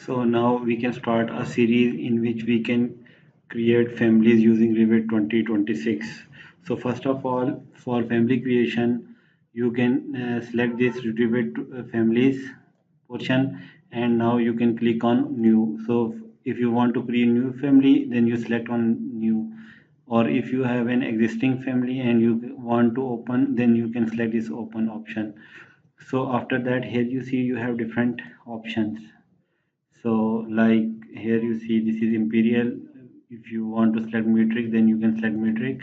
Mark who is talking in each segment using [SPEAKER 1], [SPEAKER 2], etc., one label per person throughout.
[SPEAKER 1] So now we can start a series in which we can create families using Revit 2026. So first of all, for family creation, you can select this Revit families portion, and now you can click on new. So if you want to create new family, then you select on new, or if you have an existing family and you want to open, then you can select this open option. So after that, here you see you have different options. So like here you see this is imperial. If you want to select metric, then you can select metric.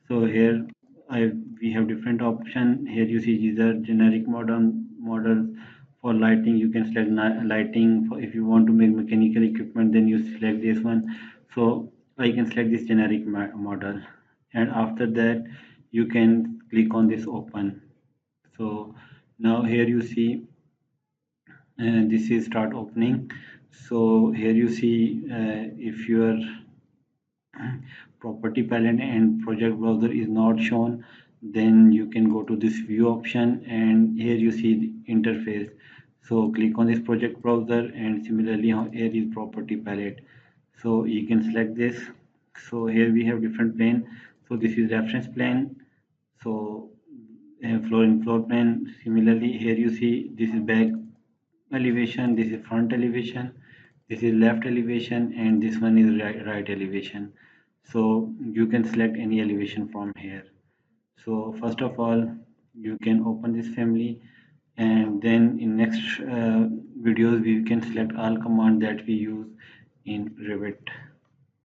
[SPEAKER 1] So here we have different option. Here you see these are generic models. For lighting you can select lighting. If you want to make mechanical equipment, then you select this one. So I can select this generic model, and after that you can click on this open. So now here you see and this is start opening. So here you see if your property palette and project browser is not shown, then you can go to this view option, and here you see the interface. So click on this project browser, and similarly here is property palette, so you can select this. So here we have different plane. So this is reference plane. So floor plan. Similarly here you see this is back elevation, this is front elevation, this is left elevation, and this one is right elevation. So you can select any elevation from here. So first of all, you can open this family, and then in next videos we can select all commands that we use in Revit.